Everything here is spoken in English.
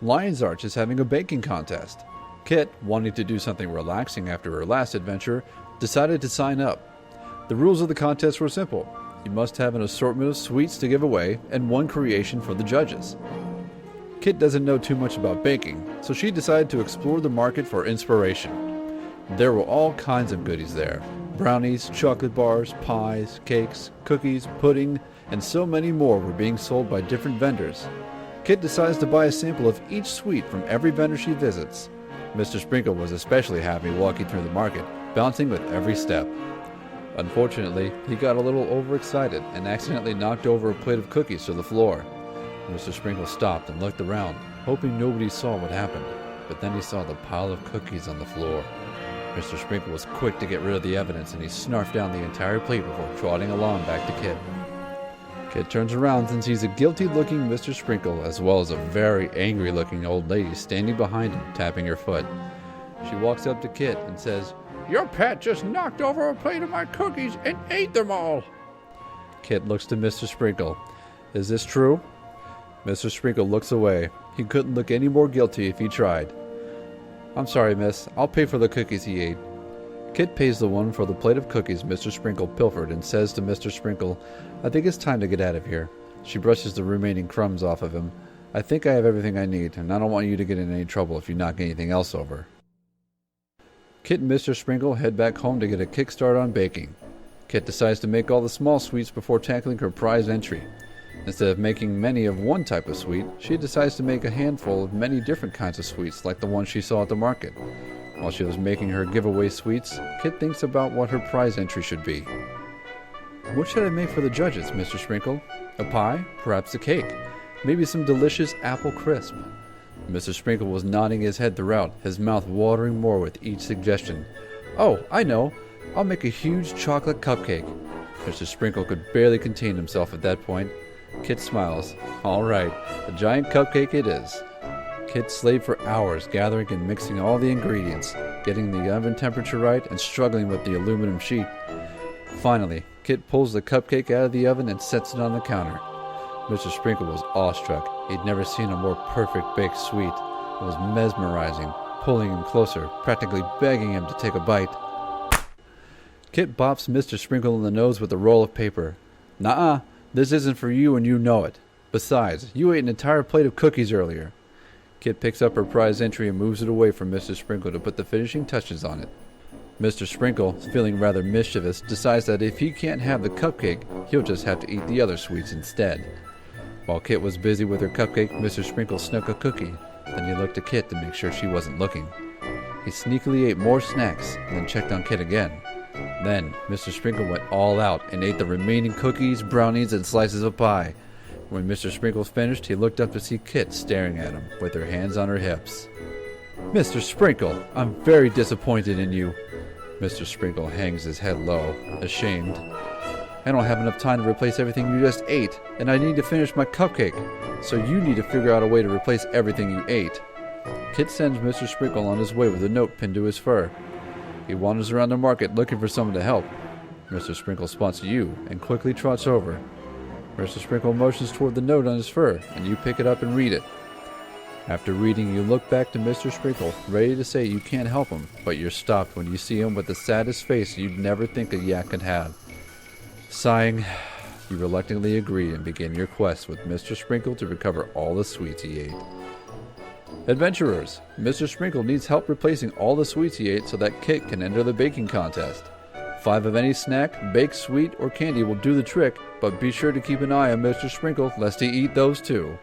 Lion's Arch is having a baking contest. Kit, wanting to do something relaxing after her last adventure, decided to sign up. The rules of the contest were simple. You must have an assortment of sweets to give away and one creation for the judges. Kit doesn't know too much about baking, so she decided to explore the market for inspiration. There were all kinds of goodies there. Brownies, chocolate bars, pies, cakes, cookies, pudding, and so many more were being sold by different vendors. Kit decides to buy a sample of each sweet from every vendor she visits. Mr. Sprinkle was especially happy walking through the market, bouncing with every step. Unfortunately, he got a little overexcited and accidentally knocked over a plate of cookies to the floor. Mr. Sprinkle stopped and looked around, hoping nobody saw what happened, but then he saw the pile of cookies on the floor. Mr. Sprinkle was quick to get rid of the evidence, and he snarfed down the entire plate before trotting along back to Kit. Kit turns around and sees a guilty-looking Mr. Sprinkle, as well as a very angry-looking old lady standing behind him, tapping her foot. She walks up to Kit and says, "Your pet just knocked over a plate of my cookies and ate them all." Kit looks to Mr. Sprinkle. "Is this true?" Mr. Sprinkle looks away. He couldn't look any more guilty if he tried. "I'm sorry, miss. I'll pay for the cookies he ate." Kit pays the one for the plate of cookies Mr. Sprinkle pilfered and says to Mr. Sprinkle, "I think it's time to get out of here." She brushes the remaining crumbs off of him. "I think I have everything I need, and I don't want you to get in any trouble if you knock anything else over." Kit and Mr. Sprinkle head back home to get a kickstart on baking. Kit decides to make all the small sweets before tackling her prize entry. Instead of making many of one type of sweet, she decides to make a handful of many different kinds of sweets like the one she saw at the market. While she was making her giveaway sweets, Kit thinks about what her prize entry should be. "What should I make for the judges, Mr. Sprinkle? A pie? Perhaps a cake? Maybe some delicious apple crisp?" Mr. Sprinkle was nodding his head throughout, his mouth watering more with each suggestion. "Oh, I know! I'll make a huge chocolate cupcake." Mr. Sprinkle could barely contain himself at that point. Kit smiles. "All right, a giant cupcake it is." Kit slaved for hours gathering and mixing all the ingredients, getting the oven temperature right and struggling with the aluminum sheet. Finally, Kit pulls the cupcake out of the oven and sets it on the counter. Mr. Sprinkle was awestruck. He'd never seen a more perfect baked sweet. It was mesmerizing, pulling him closer, practically begging him to take a bite. Kit bops Mr. Sprinkle in the nose with a roll of paper. "Nuh-uh, this isn't for you and you know it. Besides, you ate an entire plate of cookies earlier." Kit picks up her prize entry and moves it away from Mr. Sprinkle to put the finishing touches on it. Mr. Sprinkle, feeling rather mischievous, decides that if he can't have the cupcake, he'll just have to eat the other sweets instead. While Kit was busy with her cupcake, Mr. Sprinkle snuck a cookie. Then he looked at Kit to make sure she wasn't looking. He sneakily ate more snacks and then checked on Kit again. Then Mr. Sprinkle went all out and ate the remaining cookies, brownies, and slices of pie. When Mr. Sprinkle finished, he looked up to see Kit staring at him with her hands on her hips. "Mr. Sprinkle, I'm very disappointed in you." Mr. Sprinkle hangs his head low, ashamed. "I don't have enough time to replace everything you just ate, and I need to finish my cupcake, so you need to figure out a way to replace everything you ate." Kit sends Mr. Sprinkle on his way with a note pinned to his fur. He wanders around the market looking for someone to help. Mr. Sprinkle spots you and quickly trots over. Mr. Sprinkle motions toward the note on his fur, and you pick it up and read it. After reading, you look back to Mr. Sprinkle, ready to say you can't help him, but you're stopped when you see him with the saddest face you'd never think a yak could have. Sighing, you reluctantly agree and begin your quest with Mr. Sprinkle to recover all the sweets he ate. Adventurers, Mr. Sprinkle needs help replacing all the sweets he ate so that Kit can enter the baking contest. 5 of any snack, baked sweet, or candy will do the trick, but be sure to keep an eye on Mr. Sprinkle lest he eat those too.